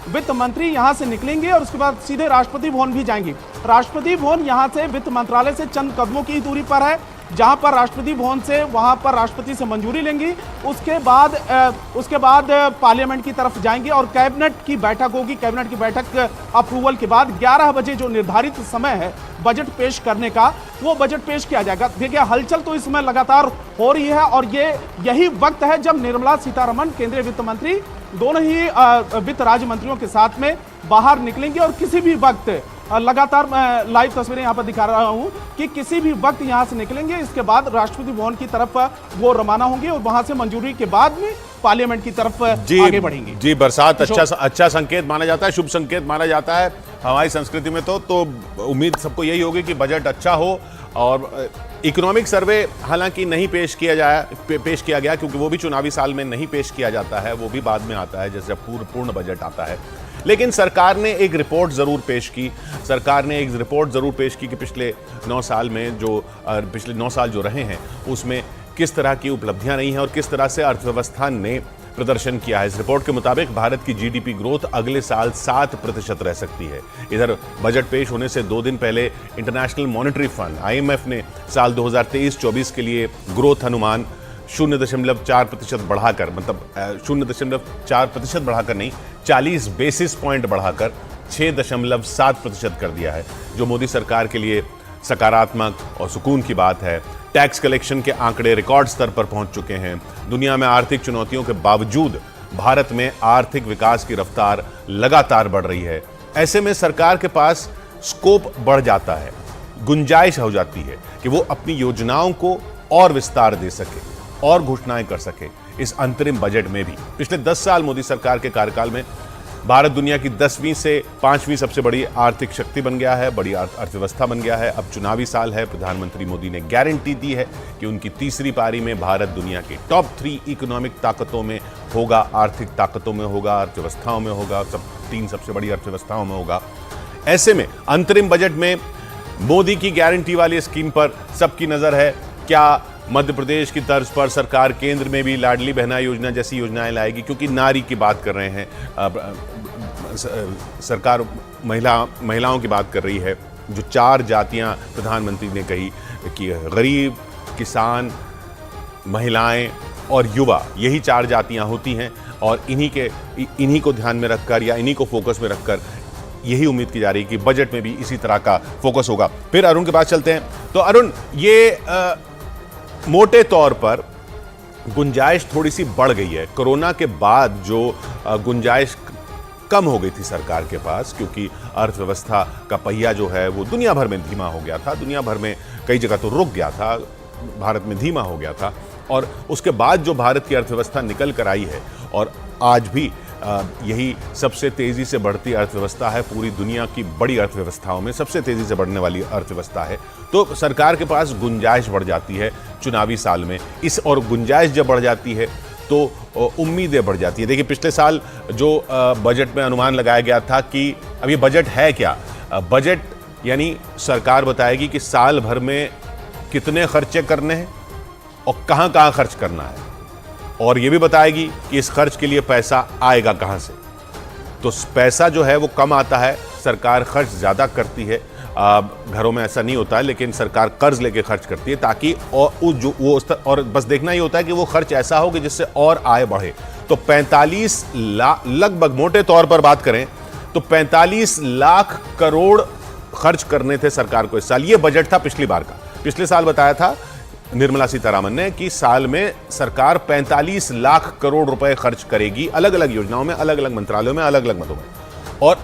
वित्त मंत्री यहां से निकलेंगे और उसके बाद सीधे राष्ट्रपति भवन भी जाएंगे। राष्ट्रपति भवन यहां से वित्त मंत्रालय से चंद कदमों की दूरी पर है, जहां पर राष्ट्रपति भवन से वहां पर राष्ट्रपति से मंजूरी लेंगी। उसके बाद पार्लियामेंट की तरफ जाएंगे और कैबिनेट की बैठक होगी। कैबिनेट की बैठक अप्रूवल के बाद 11 बजे जो निर्धारित समय है बजट पेश करने का, वो बजट पेश किया जाएगा। देखिए, हलचल तो इस समय लगातार हो रही है और यही वक्त है जब निर्मला सीतारमण केंद्रीय वित्त मंत्री दोनों ही वित्त राज्य मंत्रियों के साथ में बाहर निकलेंगे और किसी भी वक्त लगातार मैं लाइव तस्वीरें यहां पर दिखा रहा हूं कि किसी भी वक्त यहां से निकलेंगे। इसके बाद राष्ट्रपति भवन की तरफ वो रवाना होंगे और वहां से मंजूरी के बाद में पार्लियामेंट की तरफ आगे बढ़ेंगे। जी, बरसात अच्छा संकेत माना जाता है, शुभ संकेत माना जाता है हमारी संस्कृति में। तो उम्मीद सबको यही होगी कि बजट अच्छा हो। और इकोनॉमिक सर्वे हालांकि नहीं पेश किया गया क्योंकि वो भी चुनावी साल में नहीं पेश किया जाता है, वो भी बाद में आता है जैसे पूर्ण बजट आता है। लेकिन सरकार ने एक रिपोर्ट जरूर पेश की। कि पिछले 9 साल में पिछले 9 साल जो रहे हैं उसमें किस तरह की उपलब्धियां रही हैं और किस तरह से अर्थव्यवस्था ने प्रदर्शन किया है। इस रिपोर्ट के मुताबिक भारत की जीडीपी ग्रोथ अगले साल 7% रह सकती है। इधर बजट पेश होने से 2 दिन पहले इंटरनेशनल मॉनेटरी फंड IMF ने साल 2023-24 के लिए ग्रोथ अनुमान 0.4% बढ़ाकर, मतलब 0.4% बढ़ाकर नहीं, 40 बेसिस पॉइंट बढ़ाकर 6.7% कर दिया है, जो मोदी सरकार के लिए सकारात्मक और सुकून की बात है। टैक्स कलेक्शन के आंकड़े रिकॉर्ड स्तर पर पहुंच चुके हैं। दुनिया में आर्थिक चुनौतियों के बावजूद भारत में आर्थिक विकास की रफ्तार लगातार बढ़ रही है। ऐसे में सरकार के पास स्कोप बढ़ जाता है, गुंजाइश हो जाती है कि वो अपनी योजनाओं को और विस्तार दे सके और घोषणाएं कर सके। इस अंतरिम बजट में भी पिछले 10 साल मोदी सरकार के कार्यकाल में भारत दुनिया की 10वीं से 5वीं सबसे बड़ी आर्थिक शक्ति बन गया है, बड़ी अर्थव्यवस्था बन गया है। अब चुनावी साल है, प्रधानमंत्री मोदी ने गारंटी दी है कि उनकी तीसरी पारी में भारत दुनिया के टॉप 3 इकोनॉमिक ताकतों में होगा, आर्थिक ताकतों में होगा, अर्थव्यवस्थाओं में होगा, 3 सबसे बड़ी अर्थव्यवस्थाओं में होगा। ऐसे में अंतरिम बजट में मोदी की गारंटी वाली स्कीम पर सबकी नजर है। क्या मध्य प्रदेश की तर्ज पर सरकार केंद्र में भी लाडली बहना योजना जैसी योजनाएं लाएगी? क्योंकि नारी की बात कर रहे हैं, सरकार महिलाओं की बात कर रही है। जो 4 जातियां प्रधानमंत्री ने कही कि गरीब, किसान, महिलाएं और युवा, यही 4 जातियां होती हैं और इन्हीं को ध्यान में रखकर या इन्हीं को फोकस में रखकर यही उम्मीद की जा रही है कि बजट में भी इसी तरह का फोकस होगा। फिर अरुण के पास चलते हैं। तो अरुण, ये मोटे तौर पर गुंजाइश थोड़ी सी बढ़ गई है। कोरोना के बाद जो गुंजाइश कम हो गई थी सरकार के पास, क्योंकि अर्थव्यवस्था का पहिया जो है वो दुनिया भर में धीमा हो गया था, दुनिया भर में कई जगह तो रुक गया था, भारत में धीमा हो गया था। और उसके बाद जो भारत की अर्थव्यवस्था निकल कर आई है और आज भी यही सबसे तेजी से बढ़ती अर्थव्यवस्था है, पूरी दुनिया की बड़ी अर्थव्यवस्थाओं में सबसे तेजी से बढ़ने वाली अर्थव्यवस्था है। तो सरकार के पास गुंजाइश बढ़ जाती है चुनावी साल में। और गुंजाइश जब बढ़ जाती है तो उम्मीदें बढ़ जाती है। देखिए, पिछले साल जो बजट में अनुमान लगाया गया था कि अब ये बजट है क्या, बजट यानी सरकार बताएगी कि साल भर में कितने खर्चे करने हैं और कहां कहां खर्च करना है, और ये भी बताएगी कि इस खर्च के लिए पैसा आएगा कहां से। तो पैसा जो है वो कम आता है, सरकार खर्च ज़्यादा करती है। घरों में ऐसा नहीं होता है, लेकिन सरकार कर्ज लेके खर्च करती है ताकि और बस देखना ही होता है कि वो खर्च ऐसा हो कि जिससे और आय बढ़े। तो 45 लाख, लगभग मोटे तौर पर बात करें तो 45 लाख करोड़ खर्च करने थे सरकार को इस साल। ये बजट था पिछली बार का। पिछले साल बताया था निर्मला सीतारामन ने कि साल में सरकार 45 लाख करोड़ रुपए खर्च करेगी, अलग अलग योजनाओं में, अलग अलग मंत्रालयों में, अलग अलग मदों में। और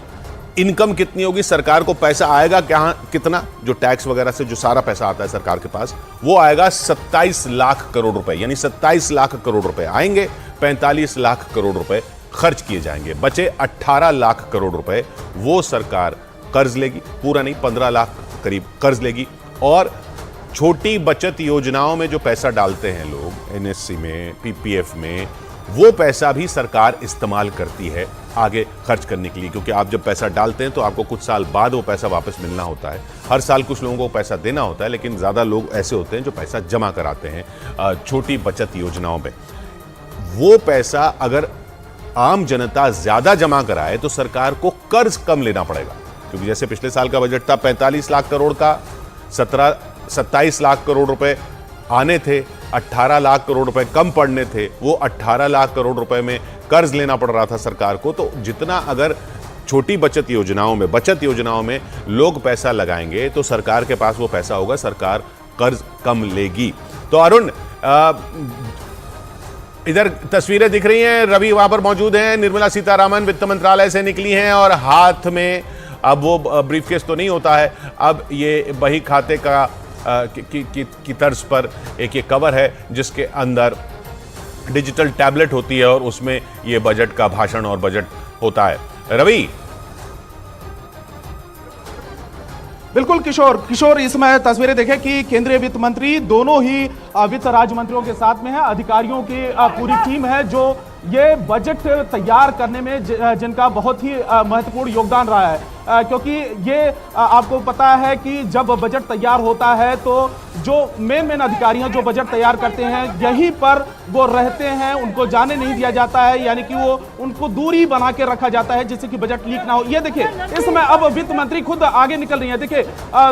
इनकम कितनी होगी, सरकार को पैसा आएगा कितना, जो टैक्स वगैरह से जो सारा पैसा आता है सरकार के पास, वो आएगा 27 लाख करोड़ रुपए, यानी 27 लाख करोड़ रुपए आएंगे, 45 लाख करोड़ रुपए खर्च किए जाएंगे। बचे 18 लाख करोड़ रुपए वो सरकार कर्ज लेगी, पूरा नहीं, 15 लाख करीब कर्ज लेगी। और छोटी बचत योजनाओं में जो पैसा डालते हैं लोग, NSC में, PPF में, वो पैसा भी सरकार इस्तेमाल करती है आगे खर्च करने के लिए, क्योंकि आप जब पैसा डालते हैं तो आपको कुछ साल बाद वो पैसा वापस मिलना होता है। हर साल कुछ लोगों को पैसा देना होता है, लेकिन ज़्यादा लोग ऐसे होते हैं जो पैसा जमा कराते हैं छोटी बचत योजनाओं में। वो पैसा अगर आम जनता ज्यादा जमा कराए तो सरकार को कर्ज कम लेना पड़ेगा, क्योंकि जैसे पिछले साल का बजट था 45 लाख करोड़ का, 27 लाख करोड़ रुपए आने थे, 18 लाख करोड़ रुपए कम पड़ने थे, वो 18 लाख करोड़ रुपए में कर्ज लेना पड़ रहा था सरकार को। तो जितना अगर छोटी बचत योजनाओं में लोग पैसा लगाएंगे तो सरकार के पास वो पैसा होगा, सरकार कर्ज कम लेगी। तो अरुण, इधर तस्वीरें दिख रही हैं, रवि वहां पर मौजूद हैं, निर्मला सीतारामन वित्त मंत्रालय से निकली हैं और हाथ में अब वो ब्रीफकेस तो नहीं होता है, अब ये बही खाते का की तर्ज पर एक ये कवर है जिसके अंदर डिजिटल टैबलेट होती है और उसमें ये बजट का भाषण और बजट होता है। रवि। बिल्कुल किशोर, इसमें तस्वीरें देखें कि केंद्रीय वित्त मंत्री दोनों ही वित्त राज्य मंत्रियों के साथ में है, अधिकारियों की पूरी टीम है जो ये बजट तैयार करने में जिनका बहुत ही महत्वपूर्ण योगदान रहा है, क्योंकि ये आपको पता है कि जब बजट तैयार होता है तो जो मेन अधिकारी हैं जो बजट तैयार करते हैं यहीं पर वो रहते हैं, उनको जाने नहीं दिया जाता है, यानी कि वो उनको दूरी बना के रखा जाता है जिससे कि बजट लीक ना हो। ये देखिए इस समय अब वित्त मंत्री खुद आगे निकल रही है, देखिए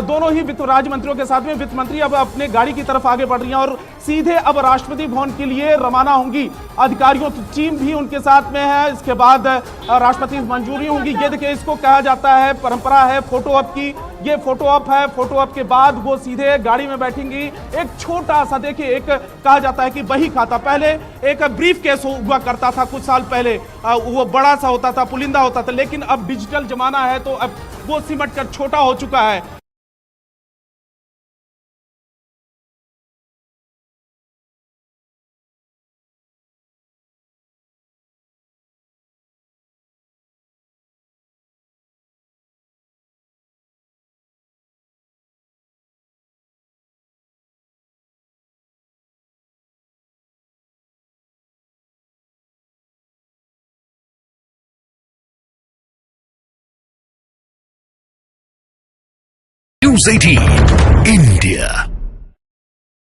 दोनों ही वित्त राज्य मंत्रियों के साथ में वित्त मंत्री अब अपने गाड़ी की तरफ आगे बढ़ रही हैं और सीधे अब राष्ट्रपति भवन के लिए रवाना होंगी। अधिकारियों की टीम भी उनके साथ में है, इसके बाद राष्ट्रपति मंजूरी होंगी। ये देखिए इसको कहा जाता है, परंपरा है फोटो ऑप की, ये फोटो ऑप है। फोटो ऑप के बाद वो सीधे गाड़ी में बैठेंगी। एक छोटा सा देखिए, एक कहा जाता है कि बही खाता, पहले एक ब्रीफ केस हुआ करता था कुछ साल पहले, वो बड़ा सा होता था, पुलिंदा होता था, लेकिन अब डिजिटल जमाना है तो अब वो सिमट कर छोटा हो चुका है। News 18 India.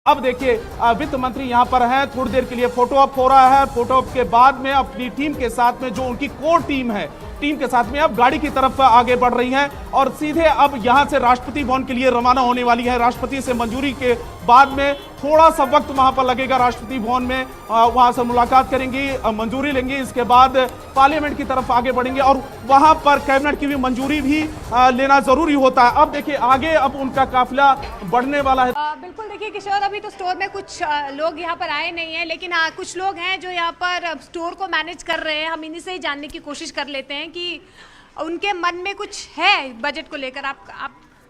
अब देखिए वित्त मंत्री यहां पर हैं, थोड़ी देर के लिए फोटो ऑप हो रहा है। फोटो ऑप के बाद में अपनी टीम के साथ में जो उनकी कोर टीम है, टीम के साथ में अब गाड़ी की तरफ आगे बढ़ रही हैं और सीधे अब यहां से राष्ट्रपति भवन के लिए रवाना होने वाली है। राष्ट्रपति से मंजूरी के बाद में थोड़ा सा वक्त वहां पर लगेगा, राष्ट्रपति भवन में वहां से मुलाकात करेंगी, मंजूरी लेंगी, इसके बाद पार्लियामेंट की तरफ आगे बढ़ेंगे और वहां पर कैबिनेट की भी मंजूरी भी लेना जरूरी होता है। अब देखिए आगे अब उनका काफिला बढ़ने वाला है। बिल्कुल, देखिए किशोर, अभी तो स्टोर में कुछ लोग यहाँ पर आए नहीं हैं, लेकिन कुछ लोग हैं जो यहाँ पर स्टोर को मैनेज कर रहे हैं। हम इन्हीं से ही जानने की कोशिश कर लेते हैं कि उनके मन में कुछ है बजट को लेकर। आप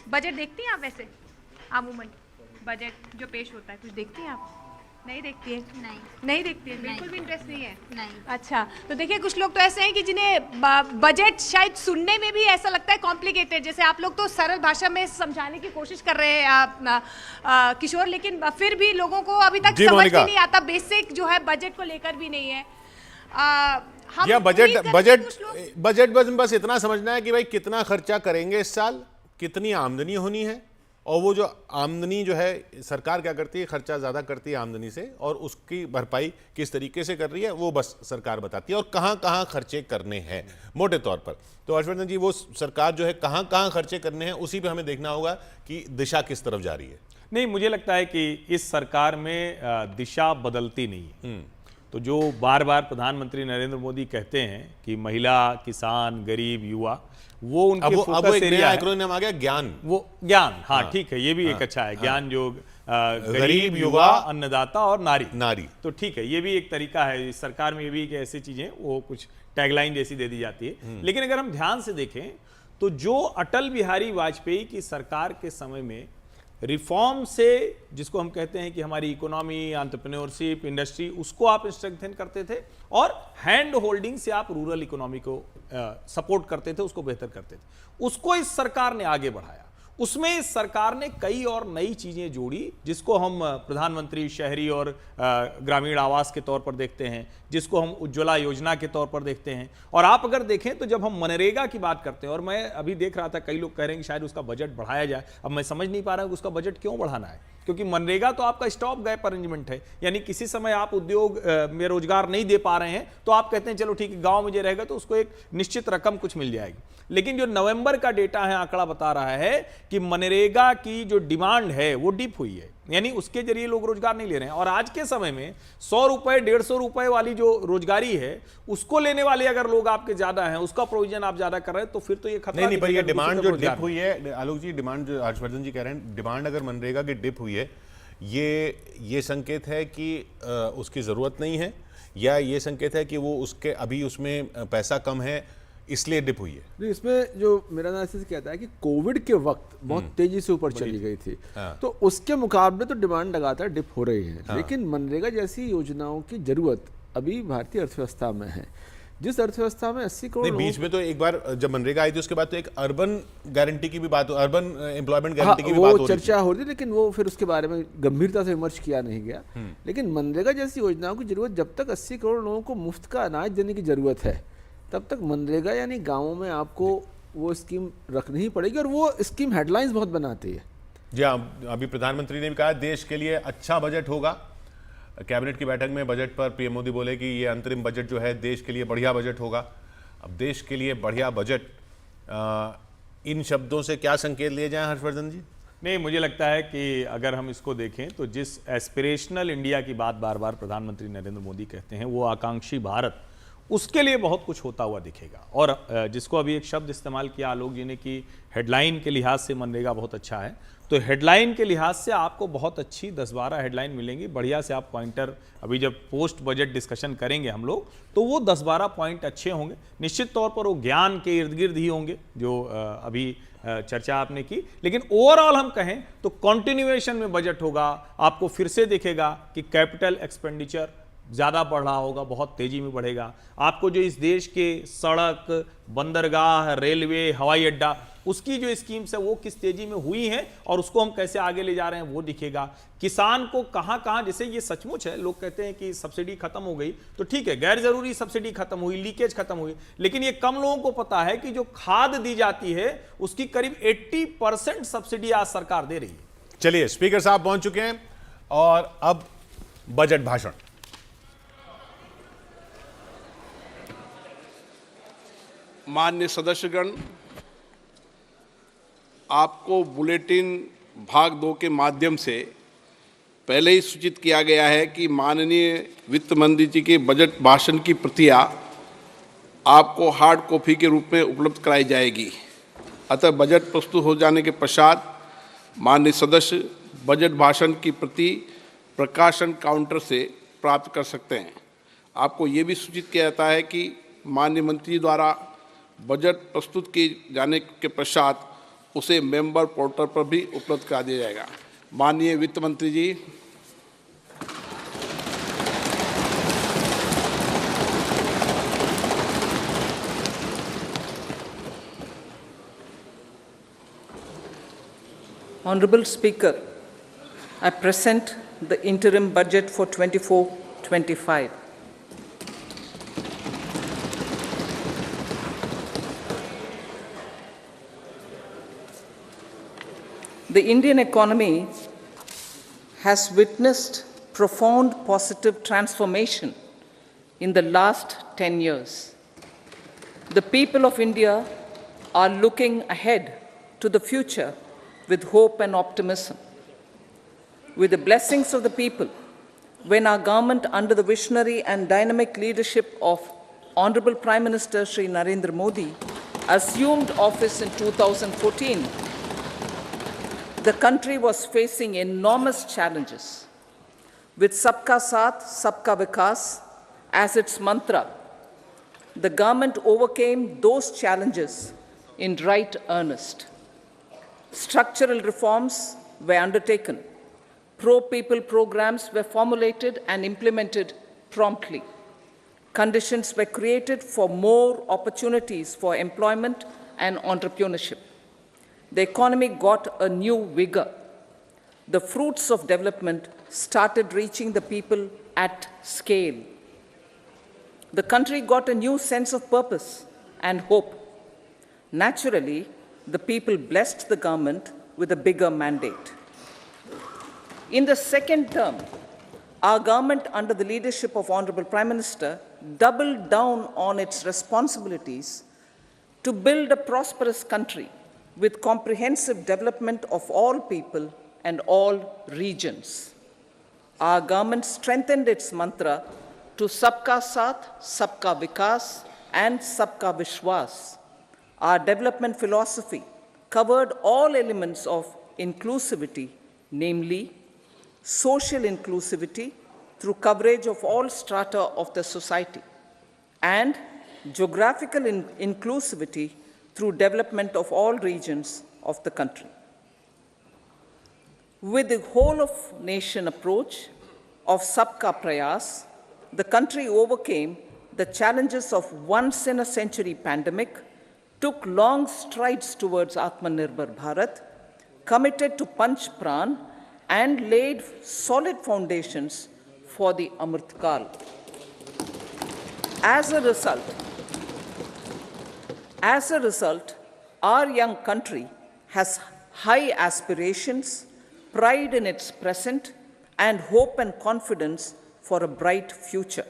बजट देखती हैं? आप वैसे अमूमन बजट जो पेश होता है कुछ देखती हैं आप? नहीं देखती है? नहीं देखती है, बिल्कुल भी इंटरेस्ट नहीं है? नहीं। अच्छा, तो देखिए कुछ लोग तो ऐसे हैं कि जिन्हें बजट शायद सुनने में भी ऐसा लगता है कॉम्प्लिकेटेड, जैसे आप लोग तो सरल भाषा में समझाने की कोशिश कर रहे हैं किशोर, लेकिन फिर भी लोगों को अभी तक समझ भी नहीं आता, बेसिक जो है बजट को लेकर भी नहीं है। या बजट बस इतना समझना है कि भाई कितना खर्चा करेंगे इस साल, कितनी आमदनी होनी है, और वो जो आमदनी जो है सरकार क्या करती है, खर्चा ज़्यादा करती है आमदनी से, और उसकी भरपाई किस तरीके से कर रही है वो बस सरकार बताती है, और कहाँ कहाँ खर्चे करने हैं मोटे तौर पर। तो हर्षवर्धन जी, वो सरकार जो है कहाँ कहाँ खर्चे करने हैं उसी पे हमें देखना होगा कि दिशा किस तरफ जा रही है। नहीं, मुझे लगता है कि इस सरकार में दिशा बदलती नहीं है। तो जो बार बार प्रधानमंत्री नरेंद्र मोदी कहते हैं कि महिला, किसान, गरीब, युवा, वो उनके फोकस एरिया है। एक्रोनिम आ गया ज्ञान, वो ज्ञान, हाँ ठीक है, ये भी एक अच्छा है, ज्ञान, जो गरीब, युवा, अन्नदाता और नारी। तो ठीक है, ये भी एक तरीका है। इस सरकार में ये भी ऐसी चीजें वो कुछ टैगलाइन जैसी दे दी जाती है। लेकिन अगर हम ध्यान से देखें तो जो अटल बिहारी वाजपेयी की सरकार के समय में रिफॉर्म से, जिसको हम कहते हैं कि हमारी इकोनॉमी, एंटरप्रेन्योरशिप, इंडस्ट्री, उसको आप स्ट्रेंथन करते थे, और हैंड होल्डिंग से आप रूरल इकोनॉमी को सपोर्ट करते थे, उसको बेहतर करते थे, उसको इस सरकार ने आगे बढ़ाया। उसमें सरकार ने कई और नई चीजें जोड़ी, जिसको हम प्रधानमंत्री शहरी और ग्रामीण आवास के तौर पर देखते हैं, जिसको हम उज्ज्वला योजना के तौर पर देखते हैं। और आप अगर देखें तो जब हम मनरेगा की बात करते हैं, और मैं अभी देख रहा था कई लोग कह रहे हैं कि शायद उसका बजट बढ़ाया जाए, अब मैं समझ नहीं पा रहा हूं कि उसका बजट क्यों बढ़ाना है, क्योंकि मनरेगा तो आपका स्टॉप गैप अरेंजमेंट है, यानी किसी समय आप उद्योग में रोजगार नहीं दे पा रहे हैं तो आप कहते हैं चलो ठीक है, गांव में जो रहेगा तो उसको एक निश्चित रकम कुछ मिल जाएगी। लेकिन जो नवंबर का डेटा है, आंकड़ा बता रहा है कि मनरेगा की जो डिमांड है वो डिप हुई है, यानी उसके जरिए लोग रोजगार नहीं ले रहे हैं। और आज के समय में 100 रुपए 150 रुपए वाली जो रोजगारी है उसको लेने वाले अगर लोग आपके ज्यादा हैं, उसका प्रोविजन आप ज्यादा कर रहे हैं, तो फिर तो ये खतरा नहीं, पर ये डिमांड जो डिप हुई है, आलोक जी, डिमांड जो हर्षवर्धन जी कह रहे हैं, डिमांड अगर मनरेगा की डिप हुई है, ये संकेत है कि उसकी जरूरत नहीं है, या ये संकेत है कि वो उसके अभी उसमें पैसा कम है इसलिए डिप हुई है? नहीं, इसमें जो मेरा एनालिसिस कहता है कि कोविड के वक्त बहुत तेजी से ऊपर चली गई थी, तो उसके मुकाबले तो डिमांड लगातार डिप हो रही है। लेकिन मनरेगा जैसी योजनाओं की जरूरत अभी भारतीय अर्थव्यवस्था में है, जिस अर्थव्यवस्था में 80 करोड़ बीच में तो एक बार जब मनरेगा आई थी उसके बाद तो एक अर्बन गारंटी की भी बात, अर्बन एम्प्लॉयमेंट गारंटी की भी बात हो रही थी, चर्चा हो रही थी, लेकिन वो फिर उसके बारे में गंभीरता से विमर्श किया नहीं गया। लेकिन मनरेगा जैसी योजनाओं की जरूरत, जब तक 80 करोड़ लोगों को मुफ्त का अनाज देने की जरूरत है, तब तक मनरेगा यानी गाँवों में आपको वो स्कीम रखनी ही पड़ेगी, और वो स्कीम हेडलाइंस बहुत बनाती है। जी हाँ, अभी प्रधानमंत्री ने भी कहा देश के लिए अच्छा बजट होगा। कैबिनेट की बैठक में बजट पर पीएम मोदी बोले कि ये अंतरिम बजट जो है देश के लिए बढ़िया बजट होगा। अब देश के लिए बढ़िया बजट, इन शब्दों से क्या संकेत लिए जाएं हर्षवर्धन जी? नहीं, मुझे लगता है कि अगर हम इसको देखें तो जिस एस्पिरेशनल इंडिया की बात बार बार प्रधानमंत्री नरेंद्र मोदी कहते हैं, वो आकांक्षी भारत, उसके लिए बहुत कुछ होता हुआ दिखेगा। और जिसको अभी एक शब्द इस्तेमाल किया आलोक जी ने कि हेडलाइन के लिहाज से मनरेगा बहुत अच्छा है, तो हेडलाइन के लिहाज से आपको बहुत अच्छी 10-12 हेडलाइन मिलेंगी, बढ़िया से आप पॉइंटर, अभी जब पोस्ट बजट डिस्कशन करेंगे हम लोग तो वो 10-12 पॉइंट अच्छे होंगे। निश्चित तौर पर वो ज्ञान के इर्द गिर्द ही होंगे जो अभी चर्चा आपने की, लेकिन ओवरऑल हम कहें तो कॉन्टिन्यूएशन में बजट होगा। आपको फिर से दिखेगा कि कैपिटल एक्सपेंडिचर ज़्यादा बढ़ रहा होगा, बहुत तेजी में बढ़ेगा। आपको जो इस देश के सड़क, बंदरगाह, रेलवे, हवाई अड्डा, उसकी जो स्कीम्स है वो किस तेजी में हुई हैं और उसको हम कैसे आगे ले जा रहे हैं वो दिखेगा। किसान को कहाँ कहाँ, जैसे ये सचमुच है, लोग कहते हैं कि सब्सिडी खत्म हो गई, तो ठीक है, गैर जरूरी सब्सिडी खत्म हुई, लीकेज खत्म हुई, लेकिन ये कम लोगों को पता है कि जो खाद दी जाती है उसकी करीब 80% सब्सिडी आज सरकार दे रही है। चलिए, स्पीकर साहब पहुंच चुके हैं और अब बजट भाषण। माननीय सदस्यगण, आपको बुलेटिन भाग 2 के माध्यम से पहले ही सूचित किया गया है कि माननीय वित्त मंत्री जी के बजट भाषण की प्रतियां आपको हार्ड कॉपी के रूप में उपलब्ध कराई जाएगी। अतः बजट प्रस्तुत हो जाने के पश्चात माननीय सदस्य बजट भाषण की प्रति प्रकाशन काउंटर से प्राप्त कर सकते हैं। आपको ये भी सूचित किया जाता है कि माननीय मंत्री द्वारा बजट प्रस्तुत किए जाने के पश्चात उसे मेंबर पोर्टल पर भी उपलब्ध करा दिया जाएगा। माननीय वित्त मंत्री जी, Honorable Speaker, I present the interim budget for 24-25. The Indian economy has witnessed profound positive transformation in the last 10 years. The people of India are looking ahead to the future with hope and optimism. With the blessings of the people, when our government, under the visionary and dynamic leadership of Honorable Prime Minister Shri Narendra Modi, assumed office in 2014, the country was facing enormous challenges. With Sabka Saath, Sabka Vikas as its mantra, the government overcame those challenges in right earnest. Structural reforms were undertaken. Pro-people programs were formulated and implemented promptly. Conditions were created for more opportunities for employment and entrepreneurship. the economy got a new vigor. The fruits of development started reaching the people at scale. The country got a new sense of purpose and hope. Naturally, the people blessed the government with a bigger mandate. In the second term, our government, under the leadership of Honorable Prime Minister, doubled down on its responsibilities to build a prosperous country with comprehensive development of all people and all regions. Our government strengthened its mantra to Sabka Saath, Sabka Vikas, and Sabka Vishwas. Our development philosophy covered all elements of inclusivity, namely social inclusivity through coverage of all strata of the society, and geographical inclusivity through development of all regions of the country. With the whole of nation approach of Sabka Prayas, the country overcame the challenges of once-in-a-century pandemic, took long strides towards Atmanirbhar Bharat, committed to Panch Pran, and laid solid foundations for the Amrit Kal. As a result, our young country has high aspirations, pride in its present, and hope and confidence for a bright future.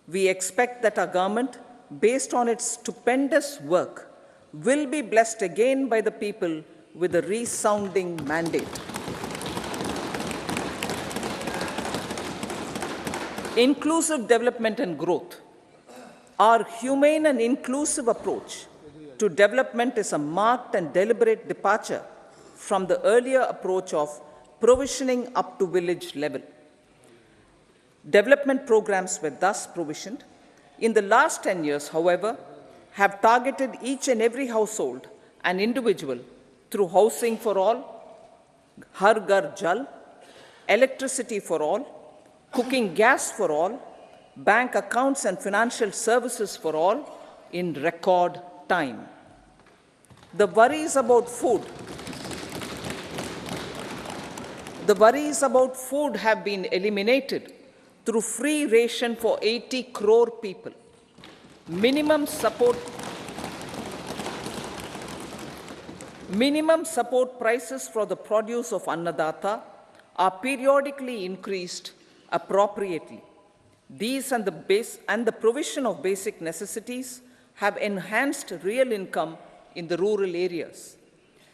We expect that our government, based on its stupendous work, will be blessed again by the people with a resounding mandate. Inclusive development and growth. Our humane and inclusive approach to development is a marked and deliberate departure from the earlier approach of provisioning up to village level. Development programs were thus provisioned. In the last 10 years, however, have targeted each and every household and individual through housing for all, Har Ghar Jal, electricity for all, cooking gas for all, bank accounts and financial services for all in record time. The worries about food have been eliminated through free ration for 80 crore people. Minimum support prices for the produce of Annadata are periodically increased appropriately. These and the provision of basic necessities have enhanced real income in the rural areas.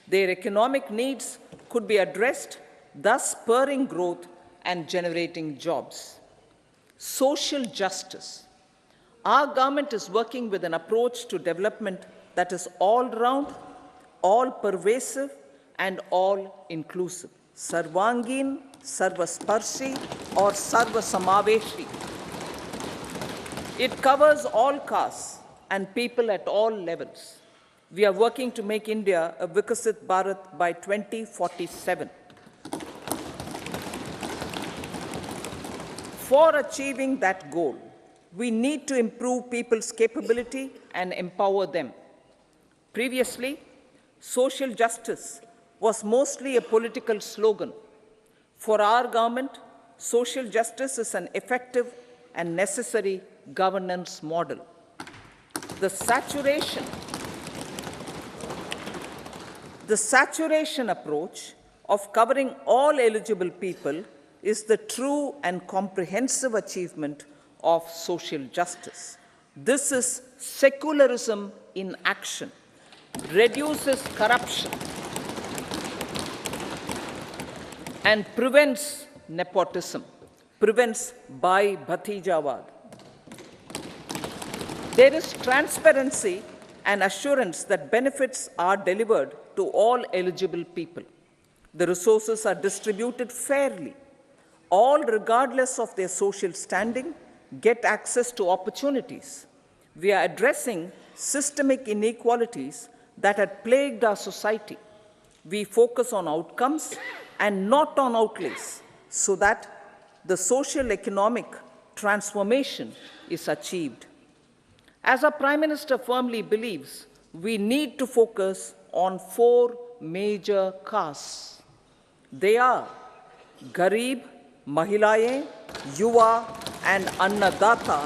Their economic needs could be addressed, thus spurring growth and generating jobs. Social justice. Our government is working with an approach to development that is all-round, all-pervasive, and all-inclusive. Sarvangin, Sarvasparshi, or Sarvasamaveshi. It covers all castes and people at all levels. We are working to make India a Vikasit Bharat by 2047. For achieving that goal, we need to improve people's capability and empower them. Previously, social justice was mostly a political slogan. For our government, social justice is an effective and necessary governance model. The saturation approach of covering all eligible people is the true and comprehensive achievement of social justice. This is secularism in action, reduces corruption, and prevents nepotism, prevents Bhai Bhatijawad. There is transparency and assurance that benefits are delivered to all eligible people. The resources are distributed fairly. All, regardless of their social standing, get access to opportunities. We are addressing systemic inequalities that had plagued our society. We focus on outcomes and not on outlays, so that the social economic transformation is achieved. As our Prime Minister firmly believes, we need to focus on 4 major castes. They are Garib, Mahilaye, Yuva, and Annadata.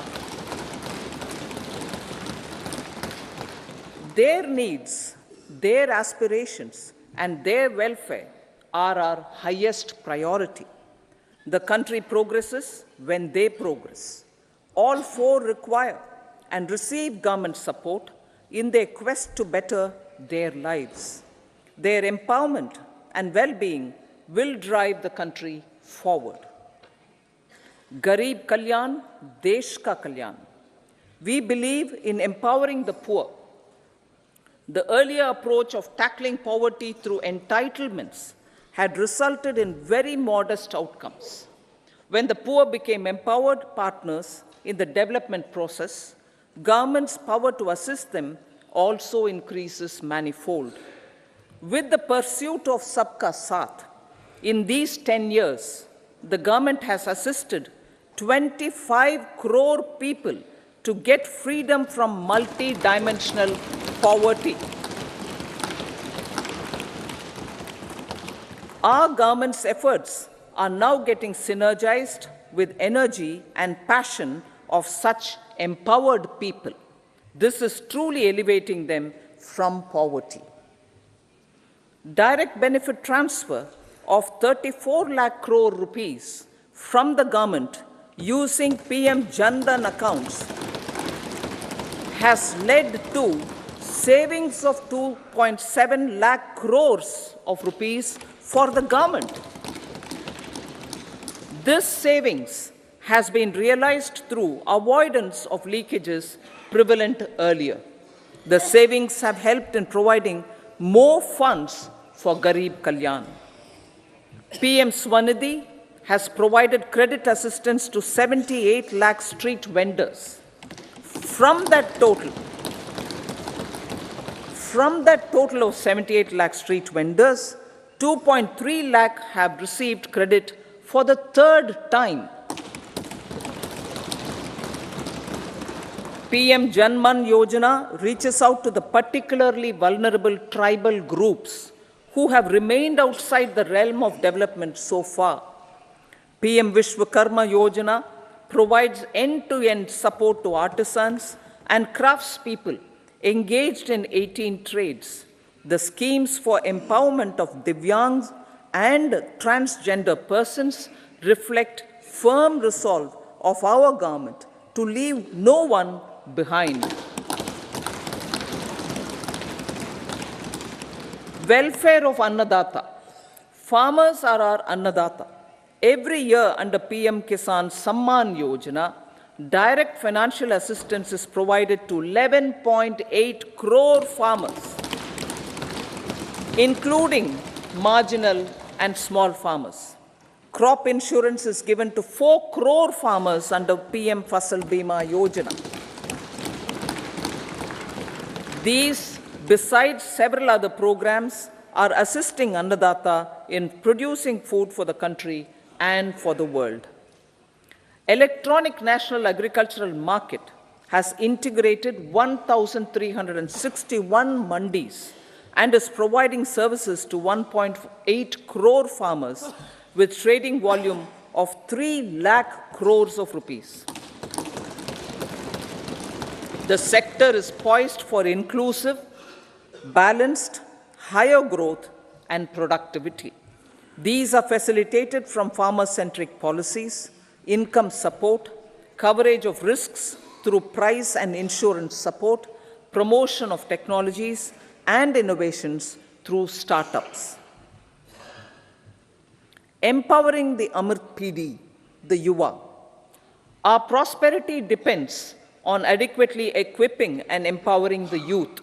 Their needs, their aspirations, and their welfare are our highest priority. The country progresses when they progress. All four require and receive government support in their quest to better their lives. Their empowerment and well-being will drive the country forward. Garib Kalyan, Desh Ka Kalyan. We believe in empowering the poor. The earlier approach of tackling poverty through entitlements had resulted in very modest outcomes. When the poor became empowered partners in the development process, government's power to assist them also increases manifold. With the pursuit of Sabka Saath, in these 10 years, the government has assisted 25 crore people to get freedom from multi-dimensional poverty. Our government's efforts are now getting synergized with energy and passion of such empowered people. This is truly elevating them from poverty. Direct benefit transfer of 34 lakh crore rupees from the government using PM Jan Dhan accounts has led to savings of 2.7 lakh crores of rupees for the government. This savings has been realized through avoidance of leakages prevalent earlier. The savings have helped in providing more funds for Garib Kalyan. PM Swanidhi has provided credit assistance to 78 lakh street vendors. From that total of 78 lakh street vendors, 2.3 lakh have received credit for the third time. PM Janman Yojana reaches out to the particularly vulnerable tribal groups who have remained outside the realm of development so far. PM Vishwakarma Yojana provides end-to-end support to artisans and craftspeople engaged in 18 trades. The schemes for empowerment of Divyangs and transgender persons reflect firm resolve of our government to leave no one behind. Welfare of Annadata. Farmers are our Annadata. Every year under PM Kisan Samman Yojana, direct financial assistance is provided to 11.8 crore farmers, including marginal and small farmers. Crop insurance is given to 4 crore farmers under PM Fasal Bima Yojana. These, besides several other programs, are assisting Annadata in producing food for the country and for the world. Electronic National Agricultural Market has integrated 1,361 mandis and is providing services to 1.8 crore farmers with trading volume of 3 lakh crores of rupees. The sector is poised for inclusive, balanced, higher growth and productivity. These are facilitated from farmer-centric policies, income support, coverage of risks through price and insurance support, promotion of technologies and innovations through startups. Empowering the Amrit PD, the Yuva. Our prosperity depends on adequately equipping and empowering the youth.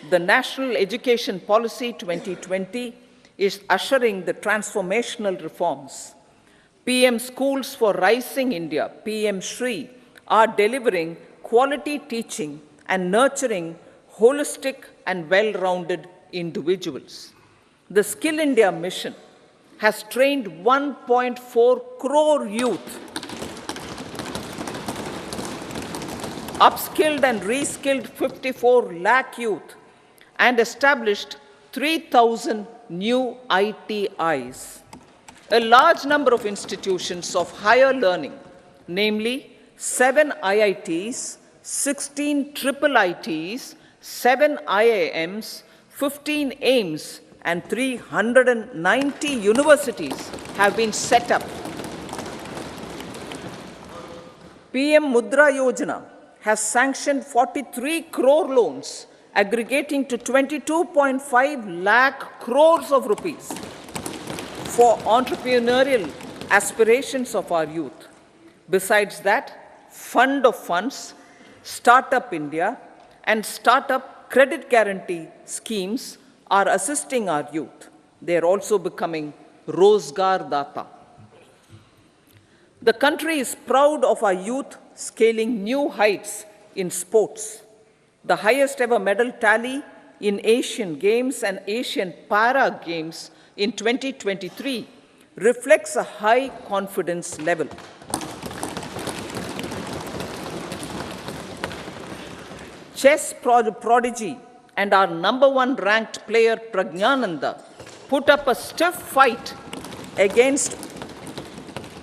The National Education Policy 2020 is ushering the transformational reforms. PM Schools for Rising India, PM Shri, are delivering quality teaching and nurturing holistic and well-rounded individuals. The Skill India mission has trained 1.4 crore youth, upskilled and reskilled 54 lakh youth, and established 3,000 new ITIs, a large number of institutions of higher learning, namely 7 IITs, 16 triple ITs, 7 IIMs, 15 AIMS, and 390 universities have been set up. PM Mudra Yojana has sanctioned 43 crore loans aggregating to 22.5 lakh crores of rupees for entrepreneurial aspirations of our youth. Besides that, Fund of Funds, Startup India, and Startup Credit Guarantee schemes are assisting our youth. They are also becoming Rozgar Data. The country is proud of our youth scaling new heights in sports. The highest ever medal tally in Asian Games and Asian Para Games in 2023 reflects a high confidence level. Chess prodigy and our #1 ranked player Pragnananda put up a stiff fight against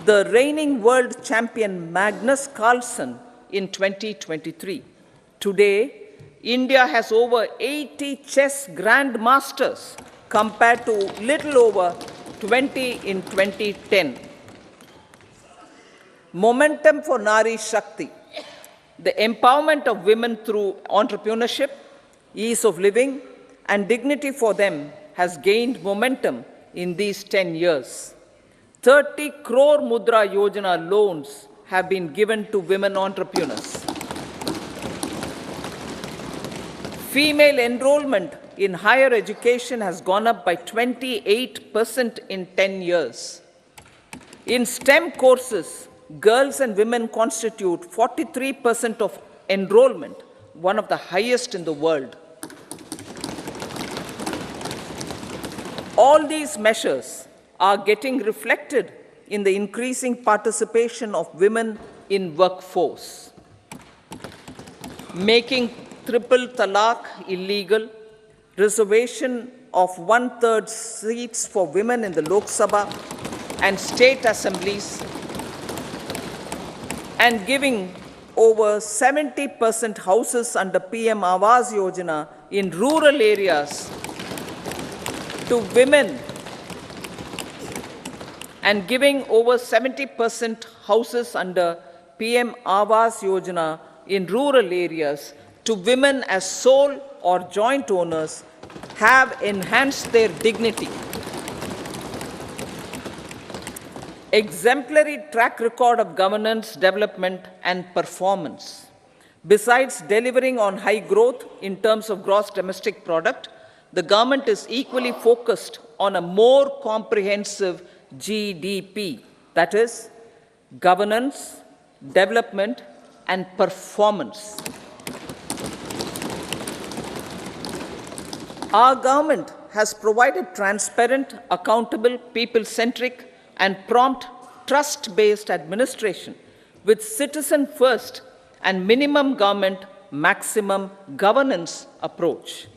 the reigning world champion Magnus Carlsen in 2023. Today, India has over 80 chess grandmasters compared to little over 20 in 2010. Momentum for Nari Shakti, the empowerment of women through entrepreneurship, ease of living, and dignity for them has gained momentum in these 10 years. 30 crore Mudra Yojana loans have been given to women entrepreneurs. Female enrollment in higher education has gone up by 28% in 10 years. In STEM courses, girls and women constitute 43% of enrollment, one of the highest in the world. All these measures are getting reflected in the increasing participation of women in workforce. Making triple talaq illegal, reservation of 1/3 seats for women in the Lok Sabha and state assemblies, and giving over 70% houses under PM Awas Yojana in rural areas to women, and giving over 70% houses under PM Awas Yojana in rural areas to women as sole or joint owners have enhanced their dignity. Exemplary track record of governance, development, and performance. Besides delivering on high growth in terms of gross domestic product, the government is equally focused on a more comprehensive GDP, that is, governance, development, and performance. Our government has provided transparent, accountable, people-centric, and prompt, trust-based administration with citizen-first and minimum government, maximum governance approach.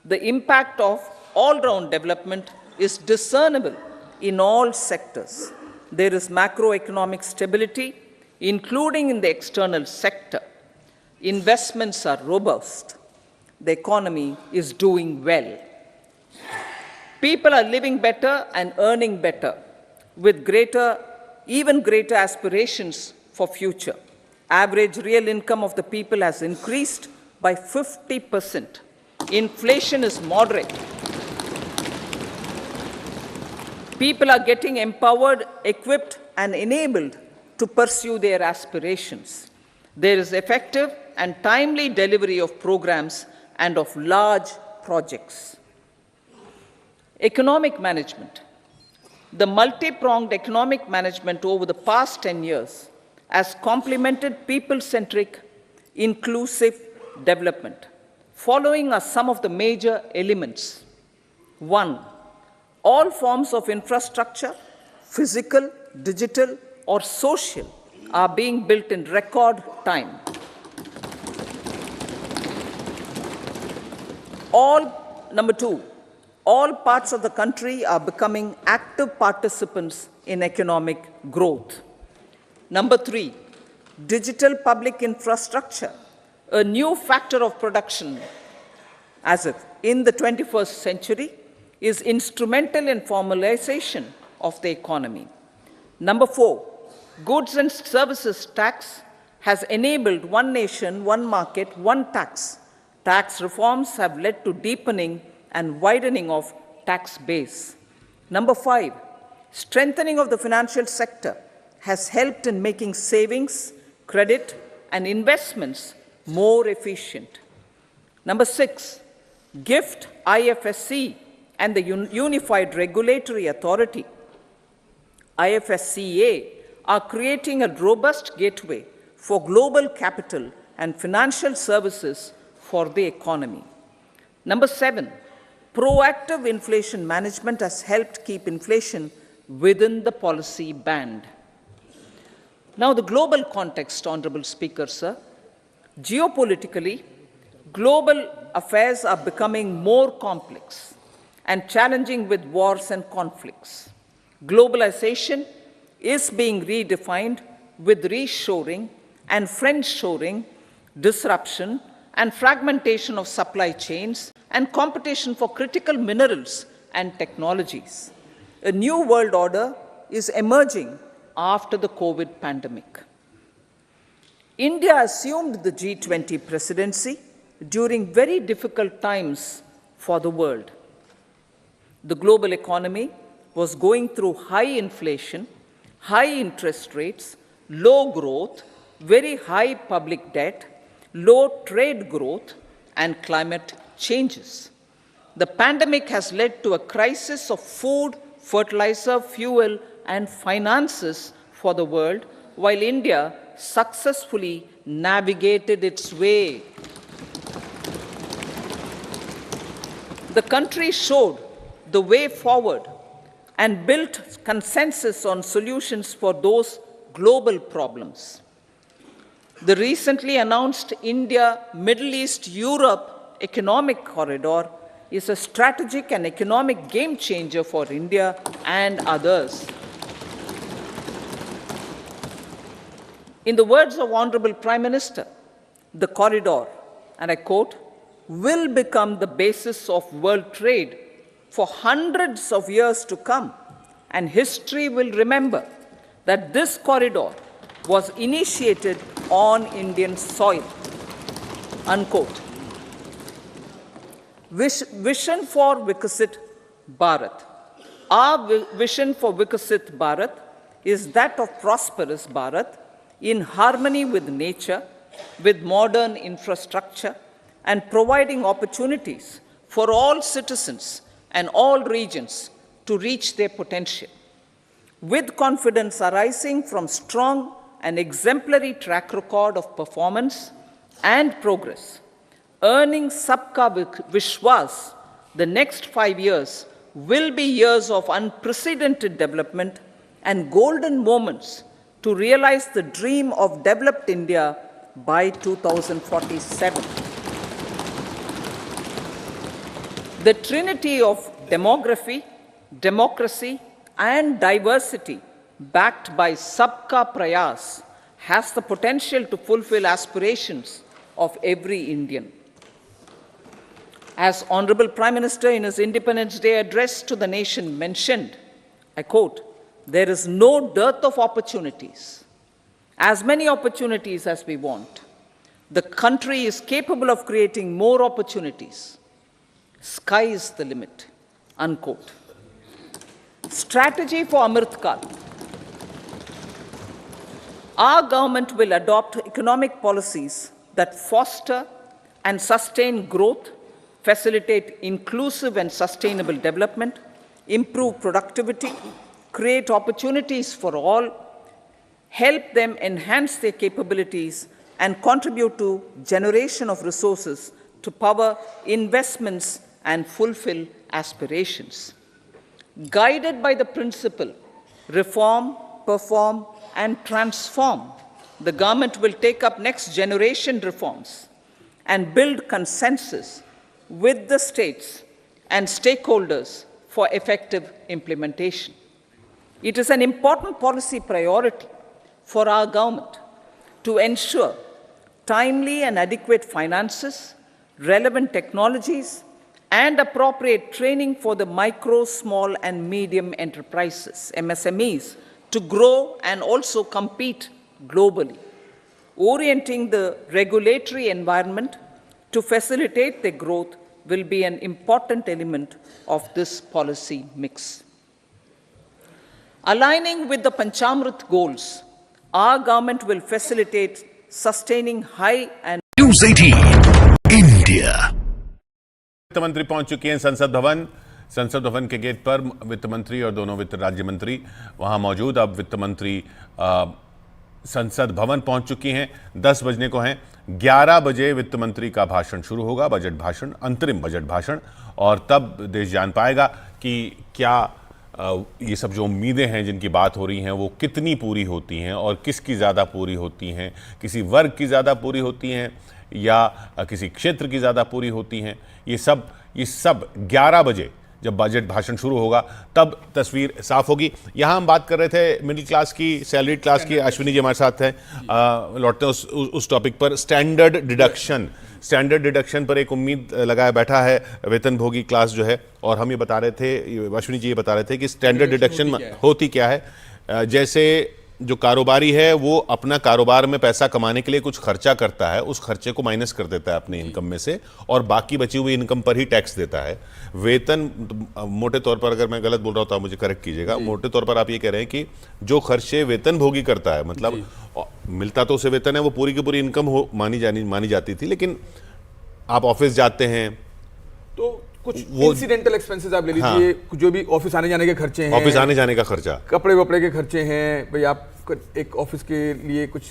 The impact of all-round development is discernible in all sectors. There is macroeconomic stability, including in the external sector. Investments are robust. The economy is doing well. People are living better and earning better, with even greater aspirations for future. Average real income of the people has increased by 50%. Inflation is moderate. People are getting empowered, equipped, and enabled to pursue their aspirations. There is effective and timely delivery of programs and of large projects. Economic management. The multi-pronged economic management over the past 10 years has complemented people-centric, inclusive development. Following are some of the major elements. 1. All forms of infrastructure, physical, digital, or social, are being built in record time. Number 2, all parts of the country are becoming active participants in economic growth. Number 3, digital public infrastructure, a new factor of production as if in the 21st century, is instrumental in formalization of the economy. Number 4, goods and services tax has enabled one nation, one market, one tax. Tax reforms have led to deepening and widening of tax base. Number 5, strengthening of the financial sector has helped in making savings, credit, and investments more efficient. Number 6, GIFT, IFSC, and the Unified Regulatory Authority, IFSCA, are creating a robust gateway for global capital and financial services for the economy. Number 7, proactive inflation management has helped keep inflation within the policy band. Now, the global context, Honorable Speaker, sir. Geopolitically, global affairs are becoming more complex and challenging with wars and conflicts. Globalization is being redefined with reshoring and friendshoring, disruption and fragmentation of supply chains, and competition for critical minerals and technologies. A new world order is emerging after the COVID pandemic. India assumed the G20 presidency during very difficult times for the world. The global economy was going through high inflation, high interest rates, low growth, very high public debt, low trade growth, and climate changes. The pandemic has led to a crisis of food, fertilizer, fuel, and finances for the world, while India successfully navigated its way. The country showed the way forward and built consensus on solutions for those global problems. The recently announced India-Middle East-Europe economic corridor is a strategic and economic game changer for India and others. In the words of Honorable Prime Minister, the corridor, and I quote, will become the basis of world trade for hundreds of years to come, and history will remember that this corridor was initiated on Indian soil, unquote. Vision for Vikasit Bharat. Our vision for Vikasit Bharat is that of prosperous Bharat in harmony with nature, with modern infrastructure, and providing opportunities for all citizens and all regions to reach their potential. With confidence arising from strong and exemplary track record of performance and progress, earning Sabka Vishwas, the next 5 years will be years of unprecedented development and golden moments to realize the dream of developed India by 2047. The trinity of demography, democracy, and diversity, backed by Sabka Prayas, has the potential to fulfill aspirations of every Indian. As Honorable Prime Minister in his Independence Day address to the nation mentioned, I quote, "There is no dearth of opportunities, as many opportunities as we want. The country is capable of creating more opportunities. Sky is the limit," unquote. Strategy for Amrit Kal. Our government will adopt economic policies that foster and sustain growth, facilitate inclusive and sustainable development, improve productivity, create opportunities for all, help them enhance their capabilities, and contribute to generation of resources to power investments and fulfill aspirations. Guided by the principle, reform, perform, and transform, the government will take up next generation reforms and build consensus with the states and stakeholders for effective implementation. It is an important policy priority for our government to ensure timely and adequate finances, relevant technologies, and appropriate training for the micro, small, and medium enterprises, MSMEs, to grow and also compete globally. Orienting the regulatory environment to facilitate their growth will be an important element of this policy mix. Aligning with the Panchamrit goals, our government will facilitate sustaining high and News 18 India. वित्त मंत्री पहुंच चुके हैं संसद भवन के gate पर। वित्त मंत्री और दोनों वित्त राज्य मंत्री वहां मौजूद। अब वित्त मंत्री संसद भवन पहुंच चुकी हैं। 10 बजने को हैं। 11 बजे वित्त मंत्री का भाषण शुरू होगा, बजट भाषण, अंतरिम बजट भाषण, और तब देश जान पाएगा कि क्या ये सब जो उम्मीदें हैं जिनकी बात हो रही हैं वो कितनी पूरी होती हैं और किसकी ज़्यादा पूरी होती हैं, किसी वर्ग की ज़्यादा पूरी होती हैं या किसी क्षेत्र की ज़्यादा पूरी होती हैं। ये सब 11 बजे जब बजट भाषण शुरू होगा तब तस्वीर साफ होगी। यहाँ हम बात कर रहे थे मिडिल क्लास की, सैलरीड क्लास की। अश्विनी जी हमारे साथ हैं। लौटते हैं उस टॉपिक पर। स्टैंडर्ड डिडक्शन पर एक उम्मीद लगाया बैठा है वेतनभोगी क्लास जो है, और हम ये बता रहे थे, अश्विनी जी ये बता रहे थे कि स्टैंडर्ड डिडक्शन होती क्या है। जैसे जो कारोबारी है वो अपना कारोबार में पैसा कमाने के लिए कुछ खर्चा करता है, उस खर्चे को माइनस कर देता है अपनी इनकम में से और बाकी बची हुई इनकम पर ही टैक्स देता है। वेतन, मोटे तौर पर, अगर मैं गलत बोल रहा हूं तो आप मुझे करेक्ट कीजिएगा, मोटे तौर पर आप ये कह रहे हैं कि जो खर्चे वेतन भोगी करता है, मतलब मिलता तो उसे वेतन है, वो पूरी की पूरी इनकम हो मानी जाती थी, लेकिन आप ऑफिस जाते हैं तो कुछ इंसिडेंटल एक्सपेंसेस आप ले लीजिए। हाँ। जो भी ऑफिस आने जाने के खर्चे हैं, ऑफिस आने जाने का खर्चा, कपड़े वपड़े के खर्चे हैं, भाई आप एक ऑफिस के लिए कुछ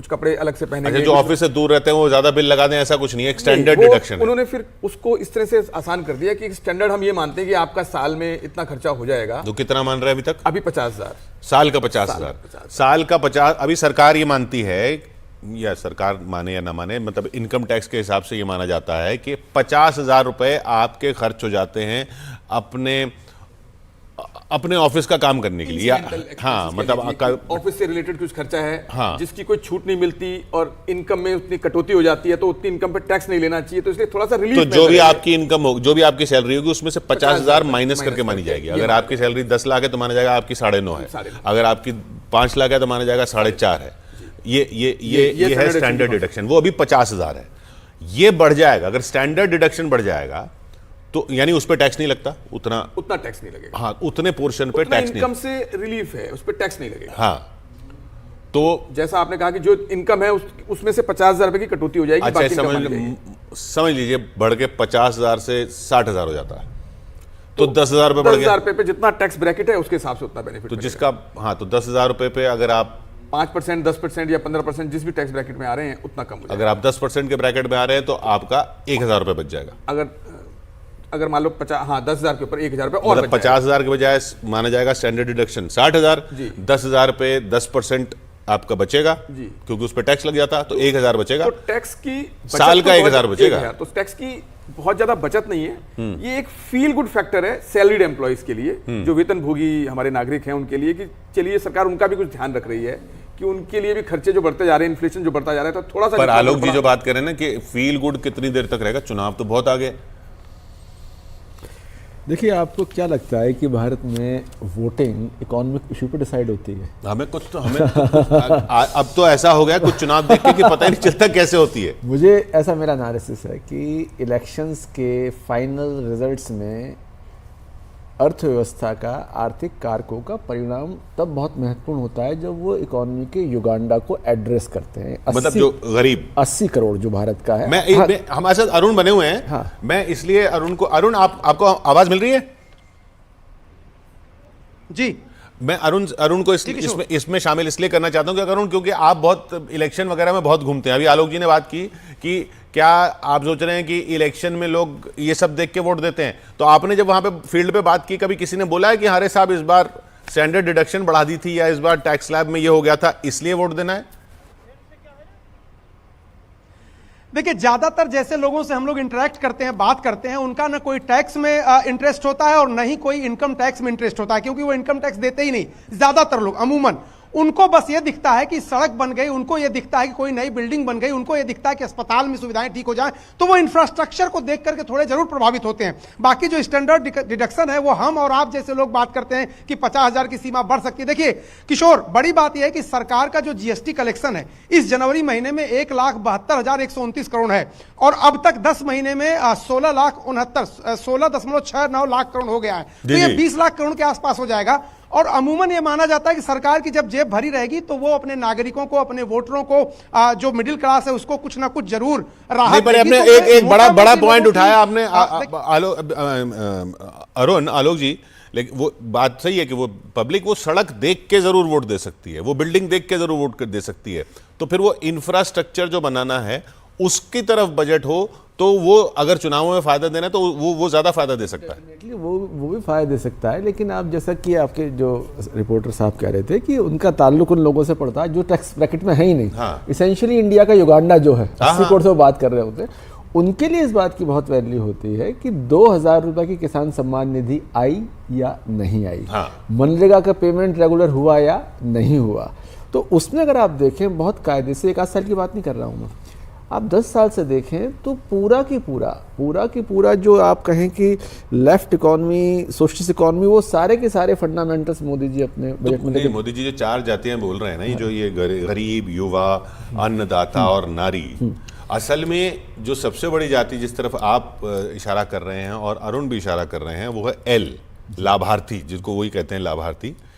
कपड़े अलग से पहनेंगे। अच्छा, जो ऑफिस से दूर रहते हैं वो ज्यादा बिल लगा दें, ऐसा कुछ नहीं है, एक स्टैंडर्ड डिडक्शन। उन्होंने फिर उसको इस तरह से आसान कर दिया कि स्टैंडर्ड हम ये मानते हैं कि आपका साल में इतना खर्चा हो जाएगा। तो कितना मान रहे हैं अभी तक? अभी 50,000 साल का 50,000 साल का 50। अभी सरकार ये मानती है, या सरकार माने या ना माने, मतलब इनकम टैक्स के हिसाब से ये माना जाता है कि 50,000 रुपए आपके खर्च हो जाते हैं अपने ऑफिस का काम करने के लिए। हाँ, मतलब ऑफिस से रिलेटेड कुछ खर्चा है, हाँ, जिसकी कोई छूट नहीं मिलती और इनकम में उतनी कटौती हो जाती है, तो उतनी इनकम पे टैक्स नहीं लेना चाहिए, तो इसलिए थोड़ा सा रिलीफ। तो जो भी आपकी इनकम होगी, जो भी आपकी सैलरी होगी, उसमें से 50,000 माइनस करके मानी जाएगी। अगर आपकी सैलरी 10 लाख है तो माना जाएगा आपकी 9.5 है, अगर आपकी 5 लाख है तो माना जाएगा 4.5 है। ये है स्टैंडर्ड डिडक्शन। वो अभी 50,000 है। ये बढ़ जाएगा, अगर स्टैंडर्ड डिडक्शन बढ़ जाएगा तो यानी उस पर टैक्स नहीं लगता, उतना टैक्स नहीं लगेगा। हाँ, उतने पोर्शन पे टैक्स नहीं, इनकम से रिलीफ है, उस पर टैक्स नहीं लगेगा। हाँ, तो जैसा आपने कहा कि जो इनकम है उसमें से 50,000 रुपए की कटौती हो जाएगी। अच्छा, समझ लीजिए बढ़ के 50,000 से 60,000 हो जाता है, तो 10,000 रुपए बढ़ गया। 10,000 रुपए पे जितना टैक्स ब्रैकेट है उसके हिसाब से उतना बेनिफिट। तो जिसका, हाँ, तो 10,000 रुपए पे अगर आप 5%, 10% या 15% जिस भी टैक्स ब्रैकेट में आ रहे हैं उतना कम हो जाएगा। अगर आप 10% के ब्रैकेट में आ रहे हैं तो आपका 1,000 रुपए बच जाएगा। अगर मान लो 10,000 के ऊपर 1,000 रुपए और, मतलब 50,000 के बजाय माना जाएगा स्टैंडर्ड डिडक्शन 60,000। 10,000 पे 10% आपका बचेगा क्योंकि उस पर टैक्स लग जाता, तो 1,000 बचेगा। तो टैक्स की साल का 1,000 बचेगा। तो टैक्स की बहुत ज्यादा बचत नहीं है। ये एक फील गुड फैक्टर है सैलरीड एम्प्लॉइज के लिए, जो वेतनभोगी हमारे नागरिक हैं उनके लिए, कि चलिए सरकार उनका भी कुछ ध्यान रख रही है कि उनके लिए भी खर्चे जो बढ़ते जा रहे हैं, इन्फ्लेशन जो बढ़ता जा रहा है, तो थोड़ा सा। पर आलोक जी जो बात कर रहे हैं ना कि फील गुड कितनी देर तक रहेगा, चुनाव तो बहुत आगे। देखिए, आपको क्या लगता है कि भारत में वोटिंग इकोनॉमिक इशू पर डिसाइड होती है? हमें अब तो ऐसा हो गया कुछ चुनाव देख के कि पता ही नहीं चलता कैसे होती है। मुझे ऐसा मेरा एनालिसिस है कि इलेक्शंस के फाइनल रिजल्ट्स में अर्थव्यवस्था का, आर्थिक कारकों का परिणाम तब बहुत महत्वपूर्ण होता है जब वो इकोनॉमी के युगांडा को एड्रेस करते हैं। मतलब जो गरीब 80 करोड़ जो भारत का है। हमारे साथ अरुण बने हुए हैं। हाँ। मैं इसलिए अरुण आपको आवाज मिल रही है? जी, मैं अरुण को इसमें शामिल इसलिए करना चाहता हूं कि अरुण, क्योंकि आप बहुत इलेक्शन वगैरह में बहुत घूमते हैं। अभी आलोक जी ने बात की कि क्या आप सोच रहे हैं कि इलेक्शन में लोग ये सब देख के वोट देते हैं, तो आपने जब वहां पे फील्ड पे बात की, कभी किसी ने बोला है कि हरे साहब इस बार स्टैंडर्ड डिडक्शन बढ़ा दी थी या इस बार टैक्स स्लैब में ये हो गया था इसलिए वोट देना है? देखिए, ज्यादातर जैसे लोगों से हम लोग इंटरेक्ट करते हैं, बात करते हैं, उनका ना कोई टैक्स में इंटरेस्ट होता है और ना ही कोई इनकम टैक्स में इंटरेस्ट होता है, क्योंकि वो इनकम टैक्स देते ही नहीं। ज्यादातर लोग अमूमन उनको बस ये दिखता है कि सड़क बन गई, उनको ये दिखता है कि कोई नई बिल्डिंग बन गई, उनको ये दिखता है कि अस्पताल में सुविधाएं ठीक हो जाएं, तो वो इंफ्रास्ट्रक्चर को देख करके थोड़े जरूर प्रभावित होते हैं। बाकी जो स्टैंडर्ड डिडक्शन है वो हम और आप जैसे लोग बात करते हैं कि 50,000 की सीमा बढ़ सकती है। देखिए किशोर, बड़ी बात यह है कि सरकार का जो जीएसटी कलेक्शन है इस जनवरी महीने में 1,72,129 करोड़ है और अब तक 10 महीने में 16,69 लाख करोड़ हो गया है। तो ये 20 लाख करोड़ के आसपास हो जाएगा और अमूमन ये माना जाता है कि सरकार की जब जेब भरी रहेगी तो वो अपने नागरिकों को, अपने वोटरों को, जो मिडिल क्लास है उसको कुछ ना कुछ जरूर राहत देगी। आपने तो एक बड़ा पॉइंट उठाया आपने आलोक जी, लेकिन वो बात सही है कि वो पब्लिक वो सड़क देख के जरूर वोट दे सकती है, वो बिल्डिंग देख के जरूर वोट दे सकती है। तो फिर वो इंफ्रास्ट्रक्चर जो बनाना है उसकी तरफ बजट हो तो वो अगर चुनावों में फायदा देना है तो वो ज्यादा फायदा दे सकता है। वो भी फायदा दे सकता है, लेकिन आप जैसा कि आपके जो रिपोर्टर साहब कह रहे थे कि उनका ताल्लुक उन लोगों से पड़ता है जो टैक्स ब्रैकेट में है ही नहीं। हाँ। इसेंशियली इंडिया का युगांडा जो है 80 करोड़ से वो बात कर रहे होते हैं, उनके लिए इस बात की बहुत वैल्यू होती है कि 2,000 रुपए की किसान सम्मान निधि आई या नहीं आई। हाँ। मनरेगा का पेमेंट रेगुलर हुआ या नहीं हुआ। तो उसमें अगर आप देखें बहुत कायदे से, 1 आध साल की बात नहीं कर रहा हूँ मैं, आप 10 साल से देखें तो पूरा की पूरा जो आप कहें कि लेफ्ट इकोनॉमी, सोशलिस्ट इकोनॉमी, वो सारे के सारे फंडामेंटल्स मोदी जी अपने बजट में लेके। मोदी जी जो 4 जातियां बोल रहे हैं ना, ये जो ये गरीब, युवा, अन्नदाता और नारी, असल में जो सबसे बड़ी जाति जिस तरफ आप इशारा कर रहे हैं और अरुण भी इशारा कर रहे हैं वो है एल, लाभार्थी, जिसको वही कहते हैं लाभार्थी।